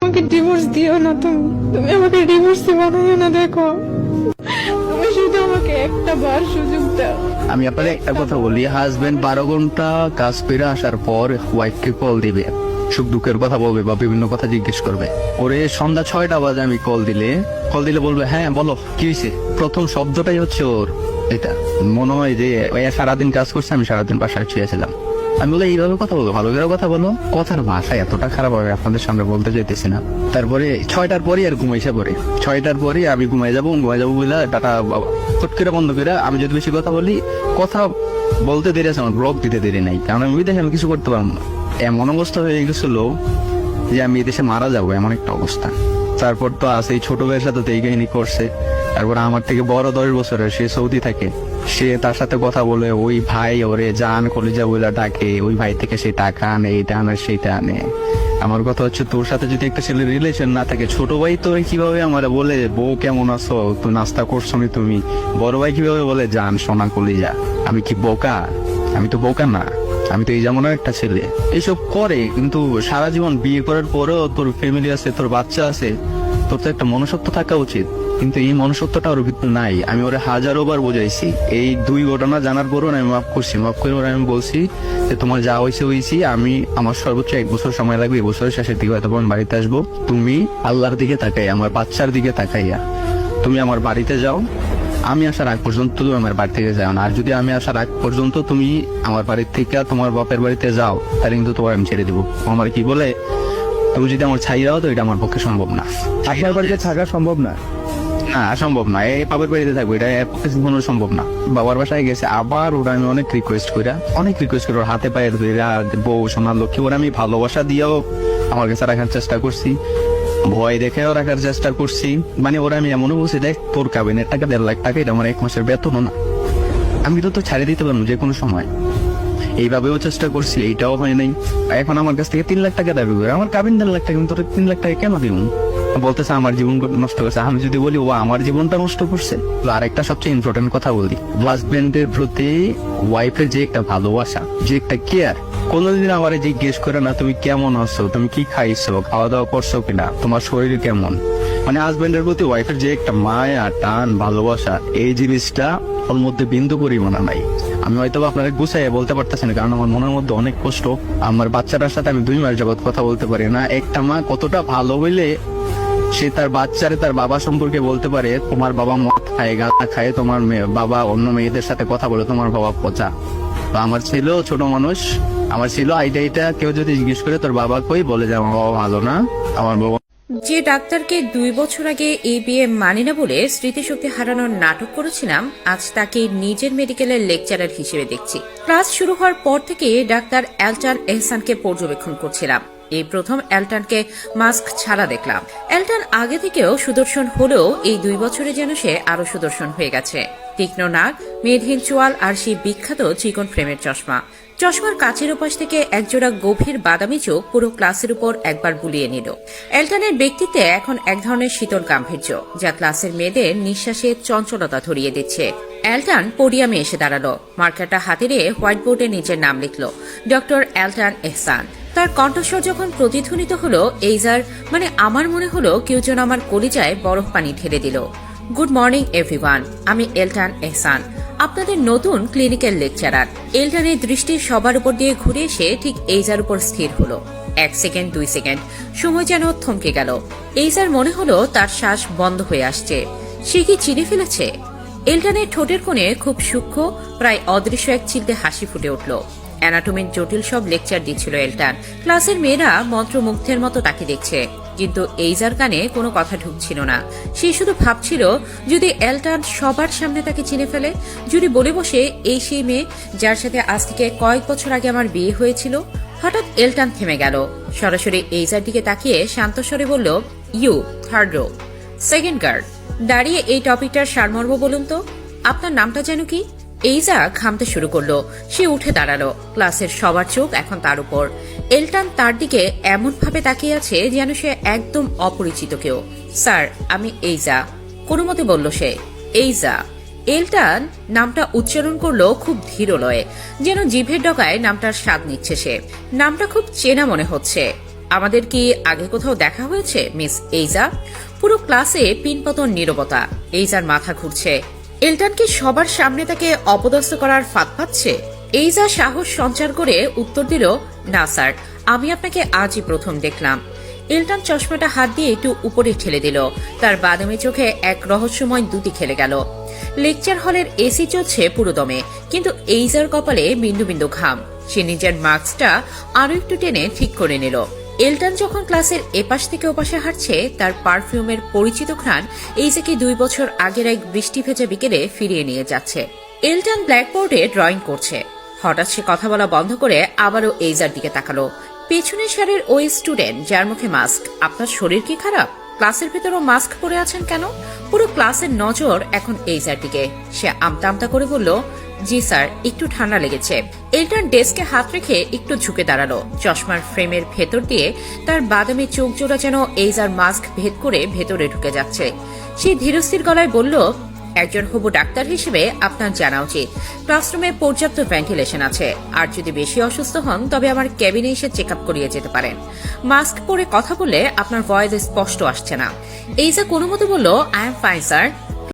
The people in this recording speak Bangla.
আমাকে ডিভোর্স দিও না, তুমি তুমি আমাকে ডিভোর্সে বানাইও না। দেখো, তুমি শুধু আমাকে একটা বার সুযোগ দাও। আমি আপনাকে একটা কথা বলি, হাজবেন্ড 12 ঘন্টা কাজ করে আসার পর ওয়াইফকে কল দিবে, সুখ দুঃখের কথা বলবে বা বিভিন্ন কথা জিজ্ঞেস করবে। ওরে সন্ধ্যা 6টা বাজে আমি কল দিলে বলবে হ্যাঁ বলো কি হয়েছে। প্রথম শব্দটাই হচ্ছে ওর এটা। মনে হয় যে সারাদিন কাজ করছে, আমি সারাদিন বাসায় শুয়েছিলাম। আমি বলে এইভাবে কথা বলবো, ভালো করে কথা বলো। কথার ভাষা এতটা খারাপ হবে আপনাদের সামনে বলতে চাইতেছি না। তারপরে 6টার পরই আর ঘুমাইছে পরে 6টার পরই আমি ঘুমাই যাবো বলে টাটা ফট করে বন্ধ করে। আমি যদি বেশি কথা বলি, কথা বলতে দেরি আছে, আমার ব্লক দিতে দেরি নাই, কারণ আমি দেখে আমি কিছু করতে পারবো না। এমন অবস্থা হয়ে গেছিল যে আমি দেশে মারা যাবো, এমন একটা অবস্থা। তারপর তো আছে এই ছোট ভাইয়ের সাথে তো এই কাহিনী করছে। তারপর আমার থেকে বড় 10 বছরের, সে সৌদি থাকে, সে তার সাথে কথা বলে, ওই ভাই ওরে জান কলিজা বলে ডাকে, ওই ভাই থেকে সে টাকা আনে, এইটা আনে সেইটা আনে। আমার কথা হচ্ছে, তোর সাথে যদি একটা ছেলের রিলেশন না থাকে, ছোট ভাই তোর কিভাবে আমার বলে বউ কেমন আছো, তো নাস্তা করছো নি তুমি, বড় ভাই কিভাবে বলে জান সোনা কলিজা। আমি কি বোকা? আমি তো বোকা না, আমি তো এই যেমনও একটা ছেলে। এইসব করে, কিন্তু সারা জীবন বিয়ে করার পরেও তোর ফ্যামিলি আছে, তোর বাচ্চা আছে, তোর তো একটা মনুষ্যত্ব থাকা উচিত। কিন্তু এই মনুষ্যত্বটা ওর ভিতরে নাই। আমি ওরে হাজারো বার বোঝাইছি, এই 2 ঘটনা জানার পরও আমি মাফ করছি। মাফ করে ওরা আমি বলছি যে তোমার যা হয়েছি, আমি আমার সর্বোচ্চ 1 বছর সময় লাগবে, 1 বছরের শেষের দিকে হয়তো আমি বাড়িতে আসবো। তুমি আল্লাহর দিকে তাকাই, আমার বাচ্চার দিকে তাকাইয়া তুমি আমার বাড়িতে যাও। আমি আসার আগ পর্যন্ত তুমি আমার বাড়ি থেকে যাও না। আর যদি আমি আসার আগ পর্যন্ত তুমি আমার বাড়ির থেকে তোমার বাপের বাড়িতে যাও, তাহলে কিন্তু তোমার আমি ছেড়ে দেবো। আমার কি বলে, তুমি যদি আমার ছাইরাও, তো এটা আমার পক্ষে সম্ভব না। আপনার বাড়িতে থাকা সম্ভব না? না, সম্ভব না। এই বাবার বাড়িতে থাকবো, এটা কোনো সম্ভব না। বাবার বাসায় গেছে আবার, ওরা আমি অনেক রিকোয়েস্ট করে ওর হাতে পায়ে ধরে, বউ সোনার লক্ষ্মী, ওরা আমি ভালোবাসা দিয়েও আমার কাছে রাখার চেষ্টা করছি, ভয় দেখেও রাখার চেষ্টা করছি। মানে ওরা আমি এমনও বলছি, দেখ তোর কাবিনের টাকা 1.5 লাখ টাকা, এটা আমার 1 মাসের বেতনও না, আমি তো ছাড়িয়ে দিতে পারবো যে কোনো সময়। এইভাবেও চেষ্টা করছি, এইটাও হয় নাই। এখন আমার কাছ থেকে 3 লাখ টাকা দাবি করে, আমার কাবিন 1.5 লাখ টাকা, কিন্তু 3 লাখ টাকা কেন দিব? বলতেছে আমার জীবন নষ্ট করছে। আমি যদি বলি ও আমার জীবনটা নষ্ট করছে। আর একটা সবচেয়ে ইম্পর্টেন্ট কথা বলি, হাজবেন্ডের প্রতি ওয়াইফের যে একটা ভালোবাসা, যে একটা কেয়ার, কোনোদিন আমার জিজ্ঞেস করে না তুমি কেমন আছো, তুমি কি খাইছো, খাওয়া দাওয়া করছো কিনা, তোমার শরীর কেমন। মানে হাজবেন্ডের প্রতি ওয়াইফের যে একটা মায়া, টান, ভালোবাসা, এই জিনিসটা ওর মধ্যে বিন্দু পরিমাণা নাই। আমি হয়তো আপনাকে গুছাইয়া বলতে পারতেছি না, কারণ আমার মনের মধ্যে অনেক কষ্ট। আমার বাচ্চাটার সাথে আমি 2 মাস যাবত কথা বলতে পারি না। একটা মা কতটা ভালো হইলে সে তার বাচ্চারে তার বাবা সম্পর্কে বলতে পারে, তোমার বাবা মদ খায়, গাঁজা খায়, তোমার বাবা অন্য মেয়েদের সাথে কথা বলে, তোমার বাবা পচা। তো আমার ছিল ছোট মানুষ, আমার ছিল এইটা কেউ যদি জিজ্ঞেস করে তোর বাবা কই, বলে যে আমার বাবা ভালো না, আমার বাবা। যে ডাক্তারকে 2 বছর আগে এই বিয়ে মানি না বলে স্মৃতিশক্তি হারানোর নাটক করেছিলাম, আজ তাকে নিজের মেডিকেলের লেকচারার হিসেবে দেখছি। ক্লাস শুরু হওয়ার পর থেকে ডাক্তার এলটান এহসানকে পর্যবেক্ষণ করছিলাম। এই প্রথম এলটানকে মাস্ক ছাড়া দেখলাম। এলটান আগে থেকেও সুদর্শন হলেও এই 2 বছরে যেন সে আরো সুদর্শন হয়ে গেছে। তীক্ষ্ণ নাক, মেদহীন চোয়াল আর সেই বিখ্যাত চিকন ফ্রেমের চশমা। চশমার কাচের ওপাশ থেকে একজোড়া গভীর বাদামি চোখ পুরো ক্লাসের উপর একবার বুলিয়ে নিল। এলটানের ব্যক্তিত্বে এখন এক ধরনের শীতল গাম্ভীর্য, যা ক্লাসের মেয়েদের নিঃশ্বাসে চঞ্চলতা ধরিয়ে দিচ্ছে। এলটান পোডিয়ামে এসে দাঁড়ালো, মার্কারটা হাতে নিয়ে হোয়াইট বোর্ডে নিজের নাম লিখল, ডক্টর এলটান এহসান। তার কণ্ঠস্বর যখন প্রতিধ্বনিত হলো, এইজার মানে আমার মনে হলো কেউ যেন আমার কলিজায় বরফ পানি ঢেলে দিল। গুড মর্নিং এভরিওয়ান, আমি এলটান এহসান, আপনাদের নতুন ক্লিনিক্যাল লেকচারার। এলটানের দৃষ্টি সবার উপর দিয়ে ঘুরে এসে ঠিক এইজার উপর স্থির হলো। 1 সেকেন্ড, 2 সেকেন্ড, সময় যেন থমকে গেল। এইজার মনে হলো তার শ্বাস বন্ধ হয়ে আসছে। সে কি চিনে ফেলেছে? এলটানের ঠোঁটের কোণে খুব সূক্ষ্ম, প্রায় অদৃশ্য এক চিলতে হাসি ফুটে উঠল। অ্যানাটমির জটিল সব লেকচার দিচ্ছিল এলটান। ক্লাসের মেয়েরা মন্ত্রমুগ্ধের মতো তাকে দেখছে, কিন্তু এইজার কানে কোনো কথা ঢুকছিল না। সে শুধু ভাবছিল, যদি এলটান সবার সামনে তাকে চিনে ফেলে, যদি বলে বসে এই সেই মেয়ে যার সাথে আজ থেকে কয়েক বছর আগে আমার বিয়ে হয়েছিল। হঠাৎ এলটান থেমে গেল, সরাসরি এইজার দিকে তাকিয়ে শান্ত স্বরে বলল, you 3rd rho, 2nd guard. দাঁড়িয়ে এই টপিকটার সারমর্ম বলুন তো, আপনার নামটা যেন কি? এইজা ঘামতে শুরু করলো। সে উঠে দাঁড়ালো। ক্লাসের সবার চোখ এখন তার উপর। এলটান তার দিকে এমন ভাবে তাকিয়ে আছে যেন সে একদম অপরিচিত কেউ। স্যার, আমি এইজা, কোনো মতে বলল সে। এইজা। এলটান নামটা উচ্চারণ করলো খুব ধীর লয়ে, যেন জিভের ডগায় নামটার স্বাদ নিচ্ছে সে। নামটা খুব চেনা মনে হচ্ছে। আমাদের কি আগে কোথাও দেখা হয়েছে মিস এইজা? পুরো ক্লাসে পিনপতন নীরবতা। এইজার মাথা ঘুরছে। এলটন কি সবার সামনে তাকে অপদস্থ করার ফাঁদ পাচ্ছে? এইজা সাহস সঞ্চার করে উত্তর দিল, না স্যার, আমি আপনাকে আজই প্রথম দেখলাম। এলটন চশমাটা হাত দিয়ে একটু উপরে ঠেলে দিল। তার বাদামি চোখে এক রহস্যময় দ্যুতি খেলে গেল। লেকচার হলের এসি চলছে পুরোদমে, কিন্তু এইজার কপালে বিন্দু বিন্দু ঘাম। সে নিজের মাস্কটা আরো একটু টেনে ঠিক করে নিল। এলটন যখন ক্লাসের এপাশ থেকে ওপাশে হাঁটছে, তার পারফিউমের পরিচিত ঘ্রাণ এইজাকে 2 বছর আগের এক বৃষ্টি ভেজা বিকেলে ফিরিয়ে নিয়ে যাচ্ছে। এলটন ব্ল্যাকবোর্ডে ড্রয়িং করছে। হঠাৎ সে কথা বলা বন্ধ করে আবারও এইজার দিকে তাকালো। পেছনের সারির ওই স্টুডেন্ট যার মুখে মাস্ক, আপনার শরীর কি খারাপ? ক্লাসের ভেতরও মাস্ক পরে আছেন কেন? পুরো ক্লাসের নজর এখন এইজার দিকে। সে আমতা আমতা করে বলল, জি স্যার, একটু ঠান্ডা লেগেছে। এলটন ডেস্কে হাত রেখে একটু ঝুঁকে দাঁড়ালো। চশমার ফ্রেমের ভেতর দিয়ে তার বাদামি চোখ জোড়া যেন এইজার মাস্ক ভেদ করে ভেতরে ঢুকে যাচ্ছে। সে ধীরস্থির গলায় বলল, একজন হবু ডাক্তার হিসেবে আপনার জানা উচিত ক্লাসরুমে পর্যাপ্ত ভেন্টিলেশন আছে। আর যদি বেশি অসুস্থ হন তবে আমার কেবিনে এসে চেক আপ করিয়ে যেতে পারেন। মাস্ক পরে কথা বলে আপনার ভয়েস স্পষ্ট আসছে না। এইজা কোনো মতো বলল, আই এম ফাইন স্যার।